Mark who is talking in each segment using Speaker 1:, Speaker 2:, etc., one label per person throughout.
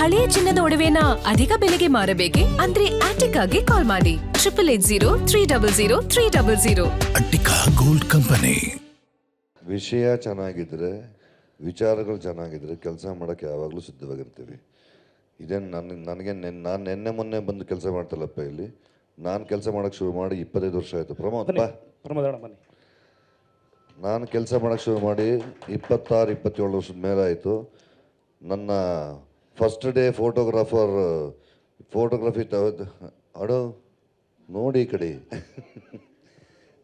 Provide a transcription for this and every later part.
Speaker 1: ಹಳೆಯ ಚಿನ್ನದ ಒಡವೆನ ಅಧಿಕ ಬೆಲೆಗೆ ಮಾರಬೇಕೆ ಅಂದ್ರೆ ಆಟಿಕಾಗೆ ಕಾಲ್ ಮಾಡಿ 8880
Speaker 2: ಅಟ್ಟಿಕಾ ಗೋಲ್ಡ್ ಕಂಪನಿ.
Speaker 3: ವಿಷಯ ಚೆನ್ನಾಗಿದ್ರೆ, ವಿಚಾರಗಳು ಚೆನ್ನಾಗಿದ್ರೆ ಕೆಲಸ ಮಾಡೋಕ್ಕೆ ಯಾವಾಗಲೂ ಸಿದ್ಧವಾಗಿರ್ತೀವಿ. ಇದೇನು ನನಗೆ ನಾನು ನಿನ್ನೆ ಮೊನ್ನೆ ಬಂದು ಕೆಲಸ ಮಾಡ್ತಲ್ಲಪ್ಪ ಇಲ್ಲಿ. ನಾನು ಕೆಲಸ ಮಾಡೋಕ್ಕೆ ಶುರು ಮಾಡಿ 25 ವರ್ಷ ಆಯಿತು. ಪ್ರಮೋದ್
Speaker 4: ಬನ್ನಿ.
Speaker 3: ನಾನು ಕೆಲಸ ಮಾಡೋಕ್ಕೆ ಶುರು ಮಾಡಿ 26-27 ವರ್ಷದ ಮೇಲೆ ಆಯಿತು. ನನ್ನ ಫಸ್ಟ್ ಡೇ ಫೋಟೋಗ್ರಫಿ ಅಡೋ ನೋಡಿ ಈ ಕಡೆ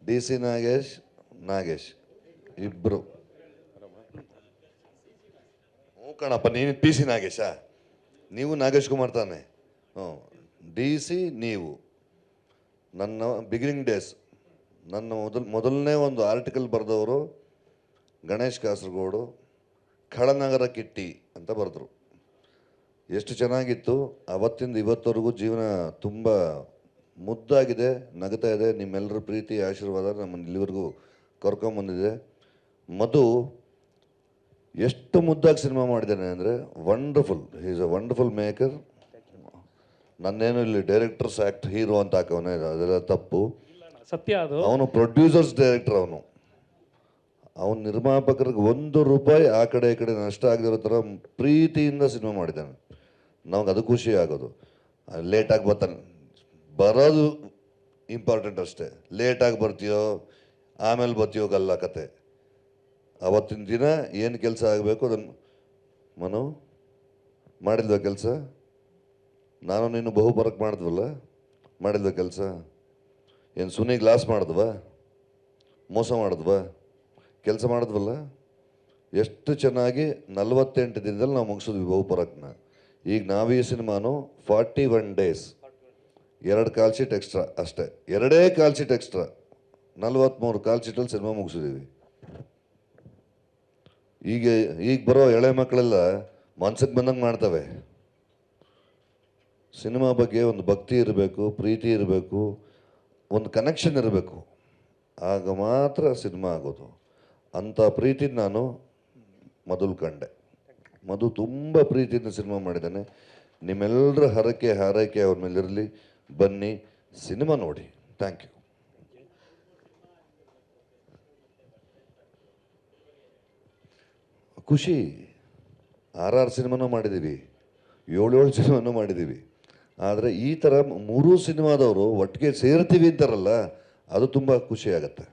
Speaker 3: DC ನಾಗೇಶ್ ಇಬ್ಬರು. ಹ್ಞೂ ಕಣಪ್ಪ, ನೀನು PC ನಾಗೇಶಾ? ನೀವು ನಾಗೇಶ್ ಕುಮಾರ್ ತಾನೆ? ಹ್ಞೂ, DC ನೀವು. ನನ್ನ ಬಿಗಿನಿಂಗ್ ಡೇಸ್, ನನ್ನ ಮೊದಲನೇ ಒಂದು ಆರ್ಟಿಕಲ್ ಬರೆದವರು ಗಣೇಶ್ ಕಾಸರಗೋಡು, ಖಳನಗರ ಕಿಟ್ಟಿ ಅಂತ ಬರೆದ್ರು. ಎಷ್ಟು ಚೆನ್ನಾಗಿತ್ತು. ಅವತ್ತಿಂದ ಇವತ್ತವರೆಗೂ ಜೀವನ ತುಂಬ ಮುದ್ದಾಗಿದೆ, ನಗ್ತಾ ಇದೆ. ನಿಮ್ಮೆಲ್ಲರ ಪ್ರೀತಿ ಆಶೀರ್ವಾದ ನಮ್ಮನ್ನು ಇಲ್ಲಿವರೆಗೂ ಕರ್ಕೊಂಬಂದಿದೆ. ಮಧು ಎಷ್ಟು ಮುದ್ದಾಗಿ ಸಿನಿಮಾ ಮಾಡಿದ್ದಾನೆ ಅಂದರೆ wonderful. Is a wonderful maker. ನನ್ನೇನು ಇಲ್ಲಿ ಡೈರೆಕ್ಟರ್ಸ್ ಆ್ಯಕ್ಟ್ ಹೀರೋ ಅಂತ ಹಾಕವನೇ, ಅದೆಲ್ಲ ತಪ್ಪು.
Speaker 4: ಸತ್ಯ ಅದು.
Speaker 3: ಅವನು ಪ್ರೊಡ್ಯೂಸರ್ಸ್ ಡೈರೆಕ್ಟರ್. ಅವನು ನಿರ್ಮಾಪಕರಿಗೆ ₹1 ಆ ಕಡೆ ಈ ಕಡೆ ನಷ್ಟ ಆಗದಿರೋ ಥರ ಪ್ರೀತಿಯಿಂದ ಸಿನಿಮಾ ಮಾಡಿದ್ದಾನೆ. ನಮಗೆ ಅದು ಖುಷಿ ಆಗೋದು. ಲೇಟಾಗಿ ಬರೋದು ಇಂಪಾರ್ಟೆಂಟ್ ಅಷ್ಟೇ. ಲೇಟಾಗಿ ಬರ್ತೀಯೋ ಆಮೇಲೆ ಬರ್ತೀಯೋ ಗಲ್ಲ ಕತೆ. ಅವತ್ತಿನ ದಿನ ಏನು ಕೆಲಸ ಆಗಬೇಕು ಅದನ್ನು ಮನು ಮಾಡಿದ್ವ ಕೆಲಸ. ನಾನು ನೀನು ಬಹುಪರಕ್ಕೆ ಮಾಡಿದ್ವಲ್ಲ, ಮಾಡಿದ್ವ ಕೆಲಸ. ಏನು ಸುನಿ ಗ್ಲಾಸ್ ಮಾಡಿದ್ವಾ, ಮೋಸ ಮಾಡಿದ್ವಾ? ಕೆಲಸ ಮಾಡಿದ್ವಲ್ಲ. ಎಷ್ಟು ಚೆನ್ನಾಗಿ 48 ದಿನದಲ್ಲಿ ನಾವು ಮುಗಿಸಿದ್ವಿ ಬಹುಪರಕ್ನ. ಈಗ ನಾವೀ ಸಿನಿಮಾನು 41 ಡೇಸ್, 2 ಕಾಲ್ ಶೀಟ್ ಎಕ್ಸ್ಟ್ರಾ ಅಷ್ಟೇ. 2 ಕಾಲ್ ಶೀಟ್ ಎಕ್ಸ್ಟ್ರಾ, 43 ಕಾಲ್ ಶೀಟಲ್ಲಿ ಸಿನಿಮಾ ಮುಗಿಸಿದ್ದೀವಿ. ಈಗ ಬರೋ ಎಳೆ ಮಕ್ಕಳೆಲ್ಲ ಮನ್ಸಿಗೆ ಬಂದಂಗೆ ಮಾಡ್ತವೆ. ಸಿನಿಮಾ ಬಗ್ಗೆ ಒಂದು ಭಕ್ತಿ ಇರಬೇಕು, ಪ್ರೀತಿ ಇರಬೇಕು, ಒಂದು ಕನೆಕ್ಷನ್ ಇರಬೇಕು. ಆಗ ಮಾತ್ರ ಸಿನಿಮಾ ಆಗೋದು. ಅಂಥ ಪ್ರೀತಿನ ನಾನು ಮೊದಲು ಕಂಡೆ. ಮಧು ತುಂಬ ಪ್ರೀತಿಯಿಂದ ಸಿನಿಮಾ ಮಾಡಿದ್ದಾನೆ. ನಿಮ್ಮೆಲ್ಲರ ಹಾರೈಕೆ ಅವ್ರ ಮೇಲಿರಲಿ. ಬನ್ನಿ, ಸಿನಿಮಾ ನೋಡಿ. Thank you. ಖುಷಿ. 6 ಸಿನಿಮಾನೂ ಮಾಡಿದ್ದೀವಿ, 7 ಸಿನಿಮಾನೂ ಮಾಡಿದ್ದೀವಿ. ಆದರೆ ಈ ಥರ 3 ಸಿನಿಮಾದವರು ಒಟ್ಟಿಗೆ ಸೇರ್ತೀವಿ ಅಂತಾರಲ್ಲ, ಅದು ತುಂಬ ಖುಷಿ ಆಗತ್ತೆ.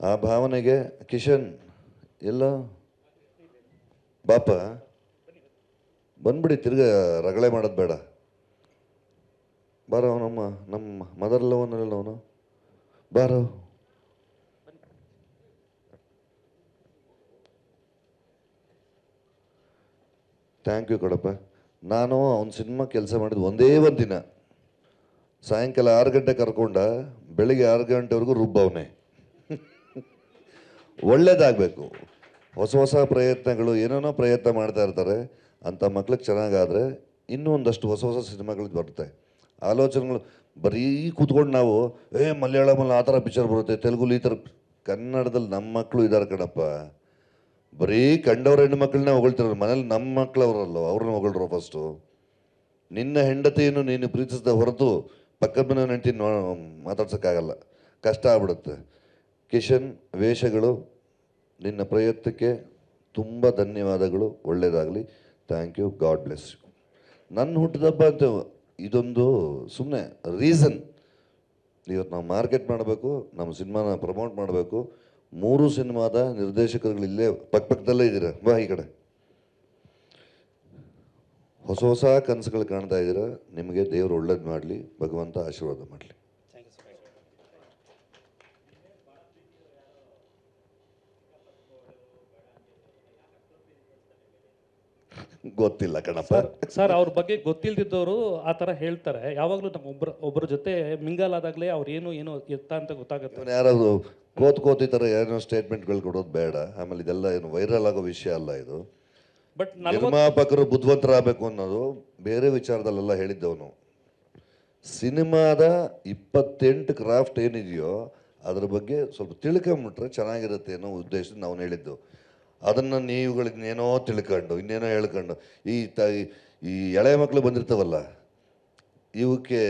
Speaker 3: ಆ ಭಾವನೆಗೆ ಕಿಶನ್ ಎಲ್ಲ ಬಾಪ ಬಂದ್ಬಿಡಿ, ತಿರ್ಗ ರಗಳೆ ಮಾಡೋದು ಬೇಡ. ಬಾರೋ ನಮ್ಮ ಮದರ್ ಲವನಲ್ಲ ಅವನು, ಬಾರೋ. Thank you Kadappa. ನಾನು ಅವ್ನ ಸಿನಿಮಾ ಕೆಲಸ ಮಾಡಿದ್ದು ಒಂದೇ ಒಂದು ದಿನ. ಸಾಯಂಕಾಲ 6 ಗಂಟೆ ಕರ್ಕೊಂಡ, ಬೆಳಿಗ್ಗೆ 6 ಗಂಟೆವರೆಗೂ ರುಬ್ಬವನೇ. ಒಳ್ಳೇದಾಗಬೇಕು. ಹೊಸ ಪ್ರಯತ್ನಗಳು, ಏನೇನೋ ಪ್ರಯತ್ನ ಮಾಡ್ತಾ ಇರ್ತಾರೆ. ಅಂಥ ಮಕ್ಳಿಗೆ ಚೆನ್ನಾಗಾದರೆ ಇನ್ನೂ ಒಂದಷ್ಟು ಹೊಸ ಸಿನಿಮಾಗಳು ಬರುತ್ತೆ. ಆಲೋಚನೆಗಳು ಬರೀ ಕೂತ್ಕೊಂಡು ನಾವು ಮಲಯಾಳಮಲ್ಲಿ ಆ ಥರ ಪಿಕ್ಚರ್ ಬರುತ್ತೆ, ತೆಲುಗುಲಿ ಈ ಥರ. ಕನ್ನಡದಲ್ಲಿ ನಮ್ಮ ಮಕ್ಕಳು ಇದ್ದಾರೆ ಕಣಪ್ಪ. ಬರೀ ಕಂಡವ್ರ ಹೆಣ್ಣು ಮಕ್ಕಳನ್ನ ಹೊಗಳ್ತಿರೋರು. ಮನೇಲಿ ನಮ್ಮ ಮಕ್ಕಳು ಅವರಲ್ಲ, ಅವ್ರನ್ನ ಹೊಗಳ್ರು. ಫಸ್ಟು ನಿನ್ನ ಹೆಂಡತಿಯನ್ನು ನೀನು ಪ್ರೀತಿಸಿದ ಹೊರತು ಪಕ್ಕದ ಮನೆ ಹೆಂಡತಿ ಮಾತಾಡ್ಸೋಕ್ಕಾಗಲ್ಲ, ಕಷ್ಟ ಆಗ್ಬಿಡುತ್ತೆ. ಕಿಶನ್, ವೇಷಗಳು, ನಿನ್ನ ಪ್ರಯತ್ನಕ್ಕೆ ತುಂಬ ಧನ್ಯವಾದಗಳು. ಒಳ್ಳೆಯದಾಗಲಿ. Thank you. God bless you. ನನ್ನ ಹುಟ್ಟಿದಬ್ಬ ಅಂತ ಇದೊಂದು ಸುಮ್ಮನೆ ರೀಸನ್. ಇವತ್ತು ನಾವು ಮಾರ್ಕೆಟ್ ಮಾಡಬೇಕು, ನಮ್ಮ ಸಿನಿಮಾನ ಪ್ರಮೋಟ್ ಮಾಡಬೇಕು. 3 ಸಿನಿಮಾದ ನಿರ್ದೇಶಕರುಗಳು ಇಲ್ಲೇ ಪಕ್ಕದಲ್ಲೇ ಇದ್ದೀರ. ಬಾ ಈ ಕಡೆ. ಹೊಸ ಕನಸುಗಳು ಕಾಣ್ತಾ ಇದ್ದೀರ. ನಿಮಗೆ ದೇವರು ಒಳ್ಳೇದು ಮಾಡಲಿ, ಭಗವಂತ ಆಶೀರ್ವಾದ ಮಾಡಲಿ. ಗೊತ್ತಿಲ್ಲ ಕಣಪ್ಪ
Speaker 4: ಸರ್. ಅವ್ರ ಬಗ್ಗೆ ಗೊತ್ತಿಲ್ದಿದ್ದವರು ಆ ಥರ ಹೇಳ್ತಾರೆ. ಯಾವಾಗಲೂ ನಮ್ಮ ಒಬ್ಬರ ಜೊತೆ ಮಿಂಗಲ್ ಆದಾಗಲೇ ಅವ್ರು ಏನು ಎತ್ತ ಅಂತ ಗೊತ್ತಾಗುತ್ತೆ.
Speaker 3: ಯಾರಾದ್ರು ಕೋತಿ ಥರ ಏನೋ ಸ್ಟೇಟ್ಮೆಂಟ್ಗಳು ಕೊಡೋದು ಬೇಡ. ಆಮೇಲೆ ಇದೆಲ್ಲ ಏನು ವೈರಲ್ ಆಗೋ ವಿಷಯ ಅಲ್ಲ ಇದು.
Speaker 4: ಬಟ್
Speaker 3: ನಿರ್ಮಾಪಕರು ಬುದ್ಧಿವಂತರಾಗಬೇಕು ಅನ್ನೋದು ಬೇರೆ ವಿಚಾರದಲ್ಲೆಲ್ಲ ಹೇಳಿದ್ದವನು. ಸಿನಿಮಾದ 28 ಕ್ರಾಫ್ಟ್ ಏನಿದೆಯೋ ಅದ್ರ ಬಗ್ಗೆ ಸ್ವಲ್ಪ ತಿಳ್ಕೊಂಬಿಟ್ರೆ ಚೆನ್ನಾಗಿರುತ್ತೆ ಅನ್ನೋ ಉದ್ದೇಶದಿಂದ ನಾವು ಹೇಳಿದ್ದು. ಅದನ್ನು ನೀವುಗಳು ಇನ್ನೇನೋ ತಿಳ್ಕೊಂಡು ಇನ್ನೇನೋ ಹೇಳ್ಕೊಂಡು ಈ ಎಳೆ ಮಕ್ಕಳು ಬಂದಿರ್ತಾವಲ್ಲ, ಇವಕ್ಕೆ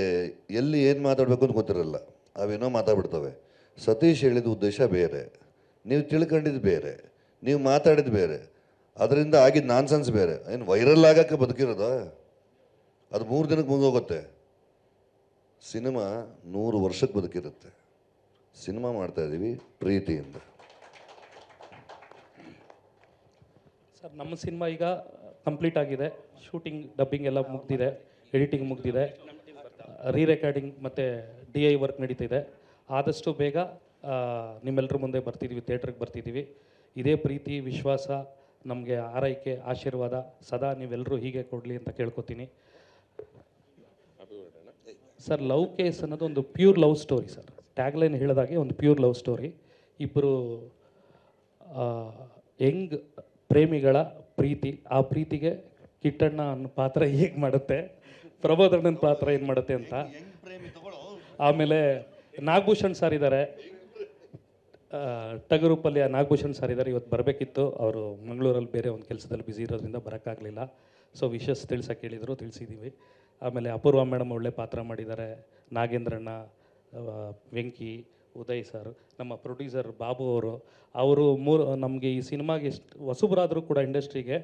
Speaker 3: ಎಲ್ಲಿ ಏನು ಮಾತಾಡಬೇಕು ಅಂತ ಗೊತ್ತಿರಲ್ಲ, ಅವೇನೋ ಮಾತಾಡ್ಬಿಡ್ತವೆ. ಸತೀಶ್ ಹೇಳಿದ ಉದ್ದೇಶ ಬೇರೆ, ನೀವು ತಿಳ್ಕೊಂಡಿದ್ದು ಬೇರೆ, ನೀವು ಮಾತಾಡಿದ್ದು ಬೇರೆ, ಅದರಿಂದ ಆಗಿದ್ದು ನಾನ್ಸೆನ್ಸ್ ಬೇರೆ. ಏನು ವೈರಲ್ ಆಗೋಕ್ಕೆ ಬದುಕಿರೋದ? ಅದು 3 ದಿನಕ್ಕೆ ಮುಗಿದೋಗುತ್ತೆ. ಸಿನಿಮಾ 100 ವರ್ಷಕ್ಕೆ ಬದುಕಿರುತ್ತೆ. ಸಿನಿಮಾ ಮಾಡ್ತಾಯಿದ್ದೀವಿ ಪ್ರೀತಿಯಿಂದ.
Speaker 4: ಸರ್, ನಮ್ಮ ಸಿನಿಮಾ ಈಗ ಕಂಪ್ಲೀಟ್ ಆಗಿದೆ. ಶೂಟಿಂಗ್, ಡಬ್ಬಿಂಗ್ ಎಲ್ಲ ಮುಗ್ದಿದೆ, ಎಡಿಟಿಂಗ್ ಮುಗ್ದಿದೆ, ರೀ ರೆಕಾರ್ಡಿಂಗ್ ಮತ್ತು DI ವರ್ಕ್ ನಡೀತಿದೆ. ಆದಷ್ಟು ಬೇಗ ನಿಮ್ಮೆಲ್ಲರ ಮುಂದೆ ಬರ್ತಿದ್ದೀವಿ, ಥಿಯೇಟ್ರಿಗೆ ಬರ್ತಿದ್ದೀವಿ. ಇದೇ ಪ್ರೀತಿ, ವಿಶ್ವಾಸ, ನಮಗೆ ಆರೈಕೆ, ಆಶೀರ್ವಾದ ಸದಾ ನೀವೆಲ್ಲರೂ ಹೀಗೆ ಕೊಡಲಿ ಅಂತ ಕೇಳ್ಕೊತೀನಿ. ಸರ್, ಲವ್ ಕೇಸ್ ಅನ್ನೋದು ಒಂದು pure love story sir. Tagline ಹೇಳಿದಾಗೆ ಒಂದು ಪ್ಯೂರ್ ಲವ್ ಸ್ಟೋರಿ. ಇಬ್ಬರು ಯಂಗ್ ಪ್ರೇಮಿಗಳ ಪ್ರೀತಿ, ಆ ಪ್ರೀತಿಗೆ ಕಿಟ್ಟಣ್ಣ ಅನ್ನೋ ಪಾತ್ರ ಹೇಗೆ ಮಾಡುತ್ತೆ, ಪ್ರಬೋಧಣ್ಣನ ಪಾತ್ರ ಏನು ಮಾಡುತ್ತೆ ಅಂತ. ಆಮೇಲೆ ನಾಗಭೂಷಣ್ ಸರ್ ಇದ್ದಾರೆ, ಟಗರುಪಲ್ಯ ನಾಗಭೂಷಣ್ ಸರ್ ಇದ್ದಾರೆ. ಇವತ್ತು ಬರಬೇಕಿತ್ತು, ಅವರು ಮಂಗಳೂರಲ್ಲಿ ಬೇರೆ ಒಂದು ಕೆಲಸದಲ್ಲಿ ಬ್ಯುಸಿ ಇರೋದ್ರಿಂದ ಬರೋಕ್ಕಾಗಲಿಲ್ಲ. ಸೊ ವಿಶಸ್ ತಿಳ್ಸೋಕೆ ಹೇಳಿದರು, ತಿಳಿಸಿದ್ದೀವಿ. ಆಮೇಲೆ ಅಪೂರ್ವ ಮೇಡಮ್ ಒಳ್ಳೆ ಪಾತ್ರ ಮಾಡಿದ್ದಾರೆ. ನಾಗೇಂದ್ರಣ್ಣ, ವೆಂಕಿ, ಉದಯ್ ಸರ್, ನಮ್ಮ ಪ್ರೊಡ್ಯೂಸರ್ ಬಾಬು ಅವರು ನಮಗೆ ಈ ಸಿನಿಮಾಗೆ ಎಷ್ಟು ಹೊಸಬರಾದರೂ ಕೂಡ ಇಂಡಸ್ಟ್ರಿಗೆ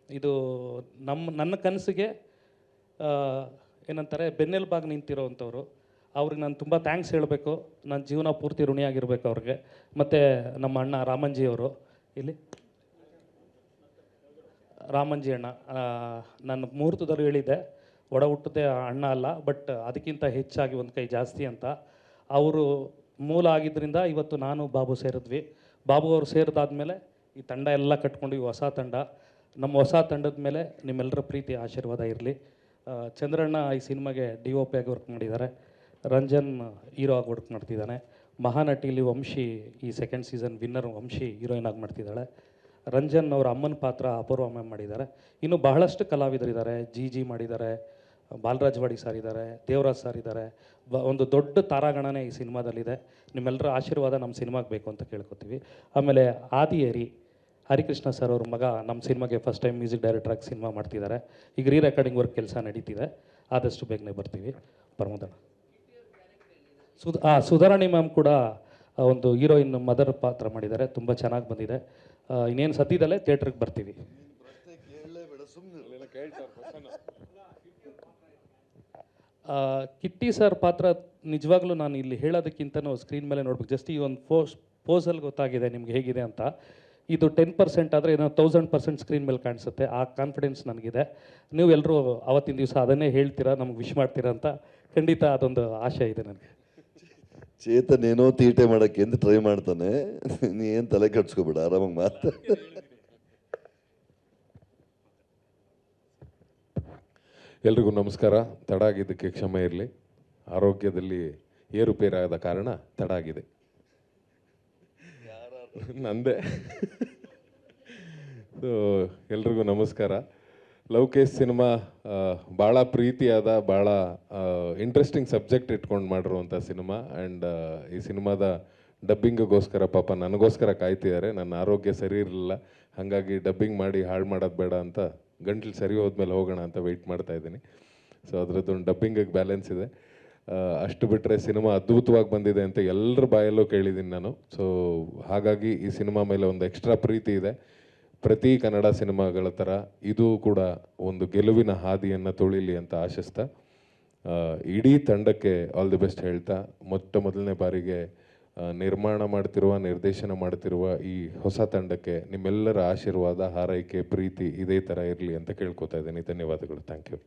Speaker 4: ಇದು ನನ್ನ ಕನಸಿಗೆ ಏನಂತಾರೆ ಬೆನ್ನೆಲುಬಾಗಿ ನಿಂತಿರೋವಂಥವ್ರು. ಅವ್ರಿಗೆ ನಾನು ತುಂಬ ಥ್ಯಾಂಕ್ಸ್ ಹೇಳಬೇಕು. ನನ್ನ ಜೀವನ ಪೂರ್ತಿ ಋಣಿಯಾಗಿರ್ಬೇಕು ಅವ್ರಿಗೆ. ಮತ್ತು ನಮ್ಮ ಅಣ್ಣ ರಾಮಂಜಿ ಅವರು, ಇಲ್ಲಿ ರಾಮಂಜಿ ಅಣ್ಣ, ನನ್ನ ಮುಹೂರ್ತದಲ್ಲಿ ಹೇಳಿದ್ದೆ ಒಡ ಹುಟ್ಟದೆ ಅಣ್ಣ ಅಲ್ಲ, ಬಟ್ ಅದಕ್ಕಿಂತ ಹೆಚ್ಚಾಗಿ ಒಂದು ಕೈ ಜಾಸ್ತಿ ಅಂತ. ಅವರು ಮೂಲ ಆಗಿದ್ದರಿಂದ ಇವತ್ತು ನಾನು ಬಾಬು ಸೇರಿದ್ವಿ. ಬಾಬು ಅವರು ಸೇರಿದಾದ್ಮೇಲೆ ಈ ತಂಡ ಎಲ್ಲ ಕಟ್ಕೊಂಡ್ವಿ, ಹೊಸ ತಂಡ. ನಮ್ಮ ಹೊಸ ತಂಡದ ಮೇಲೆ ನಿಮ್ಮೆಲ್ಲರ ಪ್ರೀತಿ ಆಶೀರ್ವಾದ ಇರಲಿ. ಚಂದ್ರಣ್ಣ ಈ ಸಿನಿಮಾಗೆ DOP ಆಗಿ ವರ್ಕ್ ಮಾಡಿದ್ದಾರೆ. ರಂಜನ್ ಹೀರೋ ಆಗಿ ವರ್ಕ್ ಮಾಡ್ತಿದ್ದಾನೆ. ಮಹಾನಟಿಲಿ ವಂಶಿ ಈ second season winner Vamshi heroine ಆಗಿ ಮಾಡ್ತಿದ್ದಾಳೆ. ರಂಜನ್ ಅವರ ಅಮ್ಮನ ಪಾತ್ರ ಅಪೂರ್ವ ಮ್ಯಾಮ್ ಮಾಡಿದ್ದಾರೆ. ಇನ್ನು ಬಹಳಷ್ಟು ಕಲಾವಿದರಿದ್ದಾರೆ. ಜಿ ಮಾಡಿದ್ದಾರೆ, ಬಾಲರಾಜ್ ವಾಡಿ ಸರ್ ಇದ್ದಾರೆ, ದೇವರಾಜ್ ಸರ್ ಇದ್ದಾರೆ. ಒಂದು ದೊಡ್ಡ ತಾರಾಗಣನೆ ಈ ಸಿನಿಮಾದಲ್ಲಿದೆ. ನಿಮ್ಮೆಲ್ಲರ ಆಶೀರ್ವಾದ ನಮ್ಮ ಸಿನಿಮಾಗೆ ಬೇಕು ಅಂತ ಕೇಳ್ಕೊತೀವಿ. ಆಮೇಲೆ ಆದಿಯರಿ ಹರಿಕೃಷ್ಣ ಸರ್ ಅವ್ರ ಮಗ ನಮ್ಮ ಸಿನಿಮಾಗೆ ಫಸ್ಟ್ ಟೈಮ್ ಮ್ಯೂಸಿಕ್ ಡೈರೆಕ್ಟರಾಗಿ ಸಿನಿಮಾ ಮಾಡ್ತಿದ್ದಾರೆ. ಈಗ ರೀ ರೆಕಾರ್ಡಿಂಗ್ ವರ್ಕ್ ಕೆಲಸ ನಡೀತಿದೆ. ಆದಷ್ಟು ಬೇಗನೆ ಬರ್ತೀವಿ. ಪ್ರಮೋದನ ಸುಧಾರಾಣಿ ಮ್ಯಾಮ್ ಕೂಡ ಒಂದು ಹೀರೋಯಿನ್ ಮದರ್ ಪಾತ್ರ ಮಾಡಿದ್ದಾರೆ. ತುಂಬ ಚೆನ್ನಾಗಿ ಬಂದಿದೆ. ಇನ್ನೇನು ಸದ್ಯದಲ್ಲೇ ಥಿಯೇಟ್ರಿಗೆ ಬರ್ತೀವಿ. ಕಿಟ್ಟಿ ಸರ್ ಪಾತ್ರ ನಿಜವಾಗ್ಲೂ ನಾನು ಇಲ್ಲಿ ಹೇಳೋದಕ್ಕಿಂತನೂ ಸ್ಕ್ರೀನ್ ಮೇಲೆ ನೋಡ್ಬೇಕು. ಜಸ್ಟ್ ಈ ಒಂದು ಪೋಸಲ್ಲಿ ಗೊತ್ತಾಗಿದೆ ನಿಮ್ಗೆ ಹೇಗಿದೆ ಅಂತ. ಇದು 10% ಆದರೆ ಏನೋ 1000% ಸ್ಕ್ರೀನ್ ಮೇಲೆ ಕಾಣಿಸುತ್ತೆ. ಆ ಕಾನ್ಫಿಡೆನ್ಸ್ ನನಗಿದೆ. ನೀವು ಎಲ್ಲರೂ ಅವತ್ತಿನ ದಿವಸ ಅದನ್ನೇ ಹೇಳ್ತೀರಾ, ನಮ್ಗೆ ವಿಶ್ ಮಾಡ್ತೀರಾ ಅಂತ ಖಂಡಿತ ಅದೊಂದು ಆಶೆ ಇದೆ ನನಗೆ.
Speaker 3: ಚೇತನ್ ಏನೋ ತೀಟೆ ಮಾಡೋಕ್ಕೆ ಅಂತ ಟ್ರೈ ಮಾಡ್ತಾನೆ. ನೀ ಏನು ತಲೆ ಕಟ್ಸ್ಕೊಬೇಡ, ಆರಾಮಾಗಿ ಮಾತು.
Speaker 5: ಎಲ್ರಿಗೂ ನಮಸ್ಕಾರ. ತಡ ಆಗಿದ್ದಕ್ಕೆ ಕ್ಷಮೆ ಇರಲಿ. ಆರೋಗ್ಯದಲ್ಲಿ ಏರುಪೇರಾದ ಕಾರಣ ತಡ ಆಗಿದೆ. ನಂದೇ. ಸೊ ಎಲ್ರಿಗೂ ನಮಸ್ಕಾರ. ಲವ್ ಕೇಸ್ ಸಿನಿಮಾ ಭಾಳ ಪ್ರೀತಿಯಾದ, ಭಾಳ ಇಂಟ್ರೆಸ್ಟಿಂಗ್ ಸಬ್ಜೆಕ್ಟ್ ಇಟ್ಕೊಂಡು ಮಾಡಿರುವಂಥ ಸಿನಿಮಾ. ಆ್ಯಂಡ್ ಈ ಸಿನಿಮಾದ ಡಬ್ಬಿಂಗಿಗೋಸ್ಕರ ಪಾಪ ನನಗೋಸ್ಕರ ಕಾಯ್ತಿದ್ದಾರೆ. ನನ್ನ ಆರೋಗ್ಯ ಸರಿ ಇರಲಿಲ್ಲ, ಹಾಗಾಗಿ ಡಬ್ಬಿಂಗ್ ಮಾಡಿ ಹಾಳು ಮಾಡೋದು ಬೇಡ ಅಂತ ಗಂಟ್ಲು ಸರಿ ಹೋದ್ಮೇಲೆ ಹೋಗೋಣ ಅಂತ ವೆಯ್ಟ್ ಮಾಡ್ತಾ ಇದ್ದೀನಿ. ಸೊ ಅದರದ್ದೊಂದು ಡಬ್ಬಿಂಗಿಗೆ ಬ್ಯಾಲೆನ್ಸ್ ಇದೆ. ಅಷ್ಟು ಬಿಟ್ಟರೆ ಸಿನಿಮಾ ಅದ್ಭುತವಾಗಿ ಬಂದಿದೆ ಅಂತ ಎಲ್ಲರ ಬಾಯಲ್ಲೂ ಕೇಳಿದ್ದೀನಿ ನಾನು. ಸೊ ಹಾಗಾಗಿ ಈ ಸಿನಿಮಾ ಮೇಲೆ ಒಂದು ಎಕ್ಸ್ಟ್ರಾ ಪ್ರೀತಿ ಇದೆ. ಪ್ರತಿ ಕನ್ನಡ ಸಿನಿಮಾಗಳ ಥರ ಇದು ಕೂಡ ಒಂದು ಗೆಲುವಿನ ಹಾದಿಯನ್ನು ತುಳಿಲಿ ಅಂತ ಆಶಿಸ್ತಾ ಇಡೀ ತಂಡಕ್ಕೆ ಆಲ್ ದಿ ಬೆಸ್ಟ್ ಹೇಳ್ತಾ, ಮೊದಲನೇ ಬಾರಿಗೆ ನಿರ್ಮಾಣ ಮಾಡ್ತಿರುವ, ನಿರ್ದೇಶನ ಮಾಡ್ತಿರುವ ಈ ಹೊಸ ತಂಡಕ್ಕೆ ನಿಮ್ಮೆಲ್ಲರ ಆಶೀರ್ವಾದ, ಹಾರೈಕೆ, ಪ್ರೀತಿ ಇದೇ ಥರ ಇರಲಿ ಅಂತ ಕೇಳ್ಕೊತಾ ಇದ್ದೀನಿ. ಧನ್ಯವಾದಗಳು. Thank you.